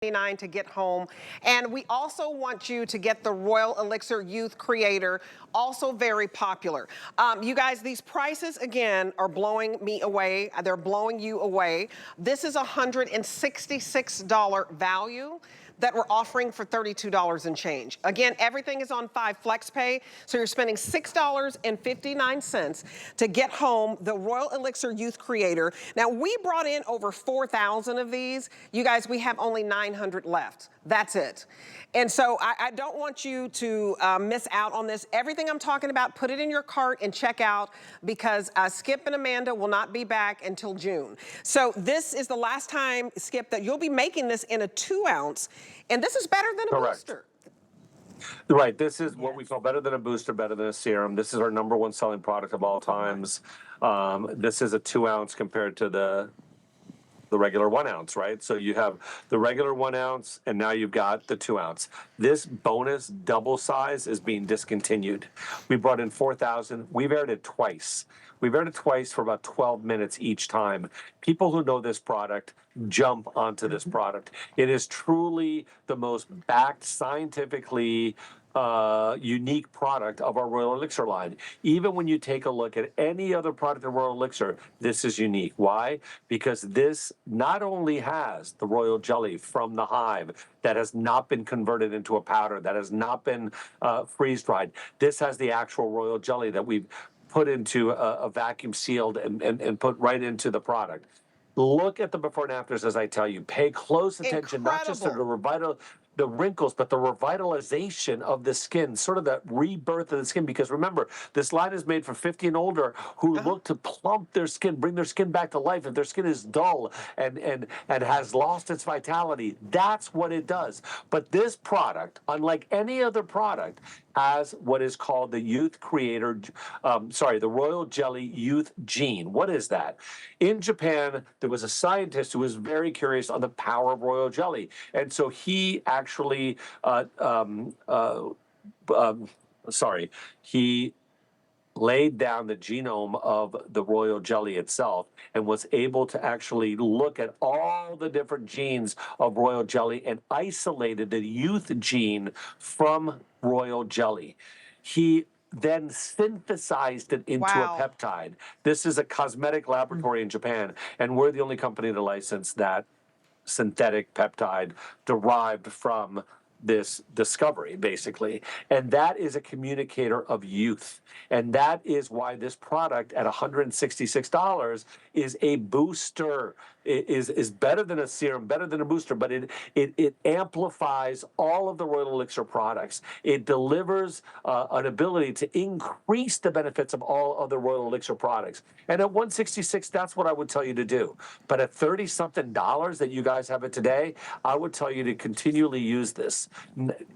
to get home. And we also want you to get the Royal Elixir Youth Creator, also very popular. You guys, these prices again are blowing me away. They're blowing you away. This is $166 value that we're offering for $32 and change. Again, everything is on 5 Flex Pay, so you're spending $6.59 to get home the Royal Elixir Youth Creator. Now, we brought in over 4,000 of these. You guys, we have only 900 left. That's it. And so I don't want you to miss out on this. Everything I'm talking about, put it in your cart and check out, because Skip and Amanda will not be back until June. So this is the last time, Skip, that you'll be making this in a 2-ounce, and this is better than a booster. Right. This is what we call better than a booster, better than a serum. This is our #1 selling product of all times. This is a 2-ounce compared to the regular 1-ounce, right? So you have the regular 1-ounce, and now you've got the 2-ounce. This bonus double size is being discontinued. We brought in 4,000. We've aired it twice. We've aired it twice for about 12 minutes each time. People who know this product jump onto this product. It is truly the most backed scientifically unique product of our Royal Elixir line. Even when you take a look at any other product of Royal Elixir, this is unique. Why? Because this not only has the royal jelly from the hive that has not been converted into a powder, that has not been freeze-dried. This has the actual royal jelly that we've put into a vacuum sealed and put right into the product. Look at the before and afters, as I tell you. Pay close attention, not just to the wrinkles, but the revitalization of the skin, sort of that rebirth of the skin. Because remember, this line is made for 50 and older who look to plump their skin, bring their skin back to life. If their skin is dull and has lost its vitality, that's what it does. But this product, unlike any other product, has what is called the Youth Creator, the Royal Jelly Youth Gene. What is that? In Japan, there was a scientist who was very curious on the power of royal jelly. And so he actually, he laid down the genome of the royal jelly itself and was able to actually look at all the different genes of royal jelly and isolated the youth gene from royal jelly. He then synthesized it into a peptide. This is a cosmetic laboratory in Japan, and we're the only company to license that synthetic peptide derived from this discovery, basically. And that is a communicator of youth. And that is why this product at $166 is a booster. It is better than a serum, better than a booster, but it amplifies all of the Royal Elixir products. It delivers an ability to increase the benefits of all other Royal Elixir products. And at $166, that's what I would tell you to do. But at $30-something that you guys have it today, I would tell you to continually use this.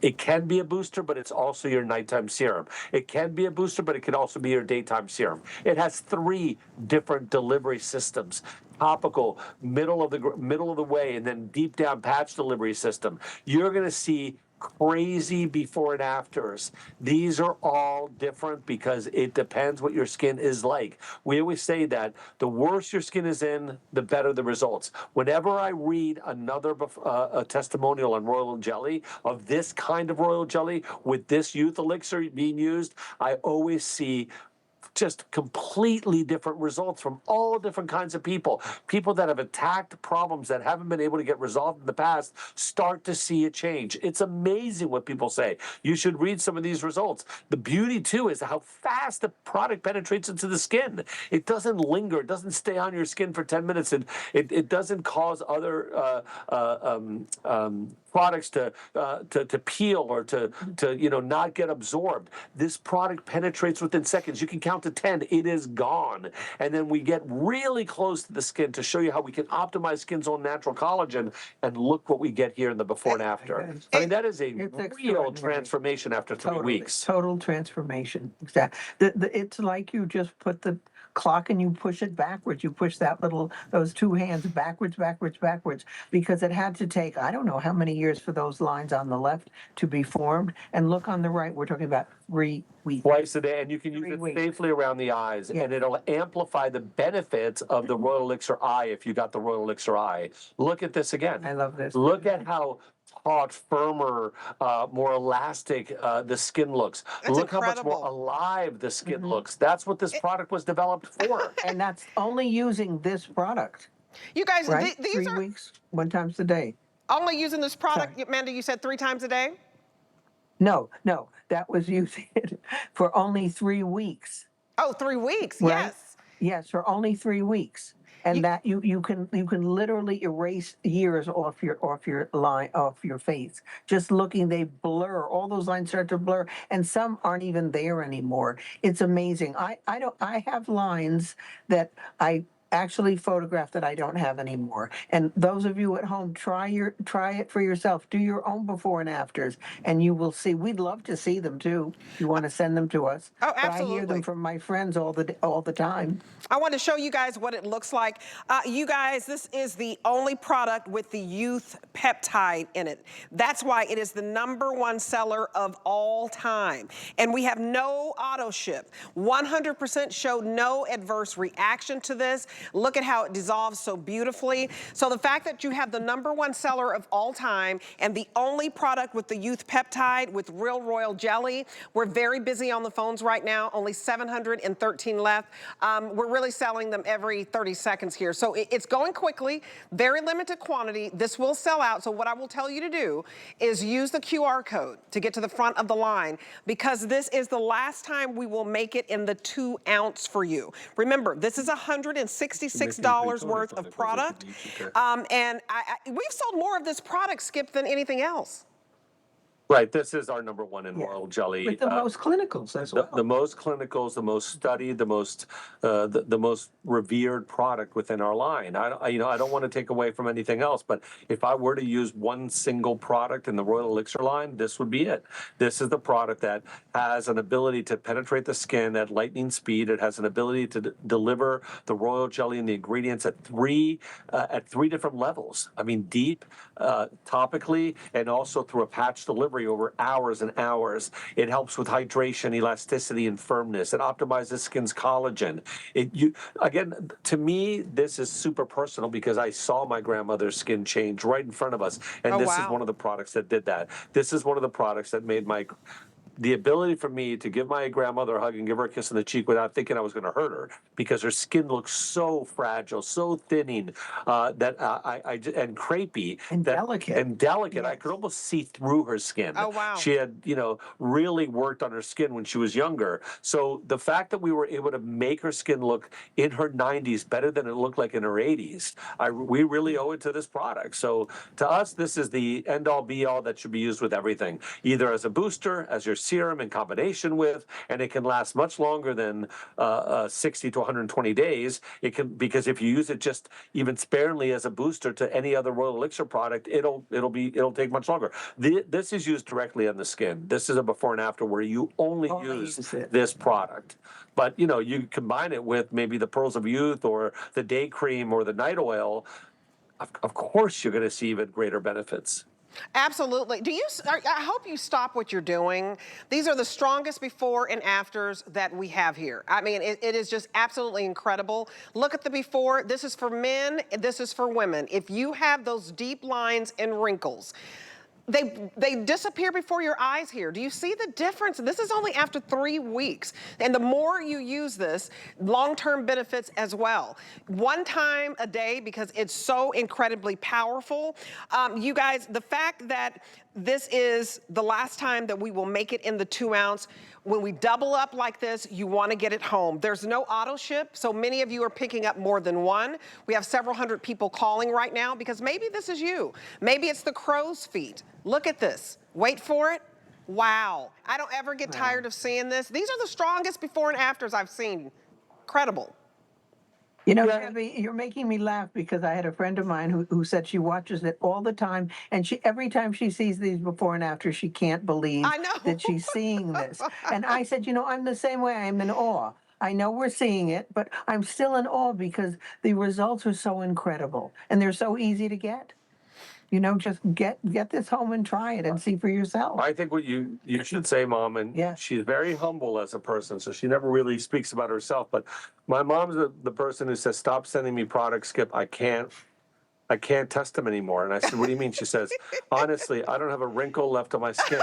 It can be a booster, but it's also your nighttime serum. It can be a booster, but it can also be your daytime serum. It has 3 different delivery systems: topical, middle of the way, and then deep down patch delivery system. You're going to see crazy before and afters. These are all different because it depends what your skin is like. We always say that the worse your skin is in, the better the results. Whenever I read another a testimonial on royal jelly, of this kind of royal jelly with this youth elixir being used, I always see just completely different results from all different kinds of people. People that have attacked problems that haven't been able to get resolved in the past start to see a change. It's amazing what people say. You should read some of these results. The beauty, too, is how fast the product penetrates into the skin. It doesn't linger. It doesn't stay on your skin for 10 minutes. It doesn't cause other products to peel or to not get absorbed. This product penetrates within seconds. You can count to 10, it is gone. And then we get really close to the skin to show you how we can optimize skin's own natural collagen, and look what we get here in the before and after. I mean, that is a real transformation after 3 weeks. Total transformation. Exactly. It's like you just put the clock and you push it backwards. You push those 2 hands backwards, because it had to take, I don't know how many years for those lines on the left to be formed. And look on the right, we're talking about 3 weeks. Twice a day, and you can use 3 it weeks. safely around the eyes, Yeah. and it'll amplify the benefits of the Royal Elixir Eye if you got the Royal Elixir Eye. Look at this again. I love this. Look at how taut, firmer, more elastic the skin looks. That's Look how much more incredible. alive the skin looks. That's what this product was developed for. And that's only using this product, You guys, right? these 3 are weeks, 1 time a day. only using this product. Amanda, you said 3 times a day? No, that was using it for only 3 weeks, Oh, 3 weeks, right? yes. Yes, for only 3 weeks. And You- that you can literally erase years off your face. Just looking, they blur. All those lines start to blur, and some aren't even there anymore. It's amazing. I have lines that I actually photographed that I don't have anymore. And those of you at home, try it for yourself. Do your own before and afters, and you will see. We'd love to see them too. If you want to send them to us. Oh, But I hear absolutely. them from my friends all the time. I want to show you guys what it looks like. You guys, this is the only product with the youth peptide in it. That's why it is the #1 seller of all time. And we have no auto ship. 100% showed no adverse reaction to this. Look at how it dissolves so beautifully. So the fact that you have the #1 seller of all time and the only product with the youth peptide with real royal jelly, we're very busy on the phones right now, only 713 left. We're really selling them every 30 seconds here. So it's going quickly, very limited quantity. This will sell out. So what I will tell you to do is use the QR code to get to the front of the line, because this is the last time we will make it in the 2 ounce for you. Remember, this is $166 worth of product. And we've sold more of this product, Skip, than anything else. Right, this is our #1 in Yeah. royal jelly. With the most clinicals as well. The most clinicals, the most studied, the most revered product within our line. I don't want to take away from anything else, but if I were to use one single product in the Royal Elixir line, this would be it. This is the product that has an ability to penetrate the skin at lightning speed. It has an ability to deliver the royal jelly and the ingredients at three different levels. I mean, deep, topically, and also through a patch delivery over hours and hours. It helps with hydration, elasticity, and firmness. It optimizes skin's collagen. Again, to me, this is super personal because I saw my grandmother's skin change right in front of us, and Oh, this is wow. one of the products that did that. This is one of the products that made the ability for me to give my grandmother a hug and give her a kiss on the cheek without thinking I was going to hurt her, because her skin looks so fragile, so thinning, and crepey And delicate. and delicate. I Yes. could almost see through her skin. Oh, wow. She had, really worked on her skin when she was younger. So the fact that we were able to make her skin look in her 90s better than it looked like in her 80s, we really owe it to this product. So to us, this is the end all be all that should be used with everything, either as a booster, as your serum in combination with, and it can last much longer than 60 to 120 days. It can, because if you use it just even sparingly as a booster to any other Royal Elixir product, it'll take much longer. This is used directly on the skin. This is a before and after where you only use this product. But you combine it with maybe the Pearls of Youth or the day cream or the night oil. Of course, you're going to see even greater benefits. Absolutely. I hope you stop what you're doing. These are the strongest before and afters that we have here. I mean, it is just absolutely incredible. Look at the before. This is for men. This is for women. If you have those deep lines and wrinkles, they disappear before your eyes here. Do you see the difference? This is only after 3 weeks. And the more you use this, long-term benefits as well. 1 time a day, because it's so incredibly powerful. You guys, the fact that this is the last time that we will make it in the 2 ounce, when we double up like this, you want to get it home. There's no auto ship, so many of you are picking up more than one. We have several hundred people calling right now because maybe this is you. Maybe it's the crow's feet. Look at this. Wait for it. Wow. I don't ever get tired of seeing this. These are the strongest before and afters I've seen. Incredible. Debbie, you're making me laugh because I had a friend of mine who said she watches it all the time, and every time she sees these before and after, she can't believe I know. that she's seeing this. And I said, I'm the same way. I'm in awe. I know we're seeing it, but I'm still in awe because the results are so incredible and they're so easy to get. You know, just get this home and try it and see for yourself. I think what you should say, Mom, and Yeah. she's very humble as a person, so she never really speaks about herself. But my mom's the person who says, "Stop sending me products, Skip. I can't test them anymore." And I said, "What do you mean?" She says, "Honestly, I don't have a wrinkle left on my skin."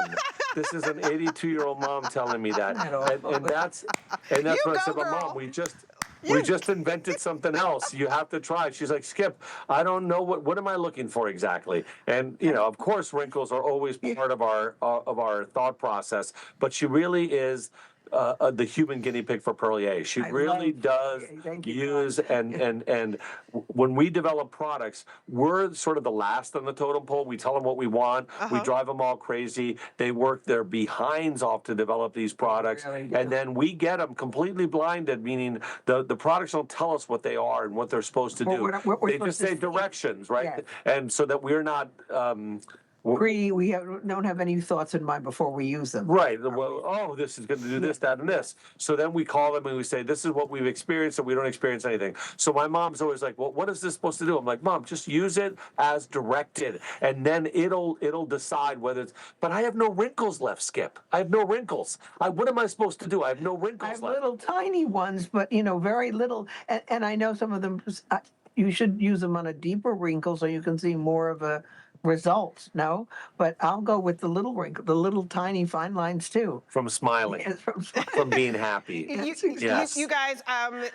This is an 82-year-old mom telling me that, and that's You what I go, said. But girl. Mom, we just invented something else. You have to try it. She's like, "Skip, I don't know what am I looking for exactly?" And of course, wrinkles are always part of our thought process. But she really is the human guinea pig for Perlier. She really does use and when we develop products, we're sort of the last on the totem pole. We tell them what we want. We drive them all crazy. They work their behinds off to develop these products, and then we get them completely blinded. Meaning the products don't tell us what they are and what they're supposed to do. They just say directions, right? Yes. And so that we're not. We don't have any thoughts in mind before we use them. Right. Well, oh, this is going to do this, that, and this. So then we call them and we say, "This is what we've experienced, and we don't experience anything." So my mom's always like, "Well, what is this supposed to do?" I'm like, "Mom, just use it as directed, and then it'll decide whether it's." But I have no wrinkles left, Skip. I have no wrinkles. What am I supposed to do? I have no wrinkles I have left. little tiny ones, but very little. And I know some of them. You should use them on a deeper wrinkle so you can see more of a result. No, but I'll go with the little wrinkle, the little tiny fine lines too. From smiling, Yes, from being happy. Yes. You guys,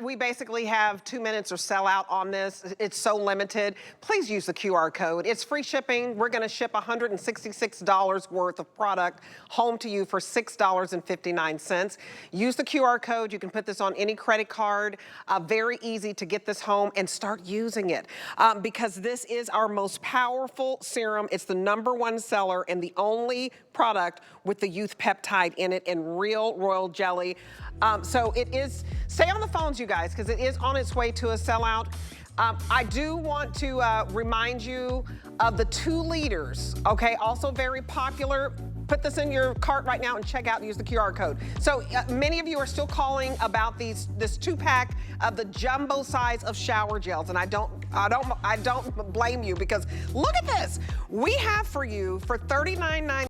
we basically have 2 minutes or sell out on this. It's so limited. Please use the QR code. It's free shipping. We're going to ship $166 worth of product home to you for $6.59. Use the QR code. You can put this on any credit card. Very easy to get this home and start using it because this is our most powerful serum. It's the #1 seller and the only product with the youth peptide in it and real royal jelly. So it is, stay on the phones, you guys, because it is on its way to a sellout. I do want to remind you of the 2 liters, okay? Also very popular. Put this in your cart right now and check out and use the QR code. So many of you are still calling about this 2-pack of the jumbo size of shower gels, and I don't blame you because look at this. We have for you for $39.99.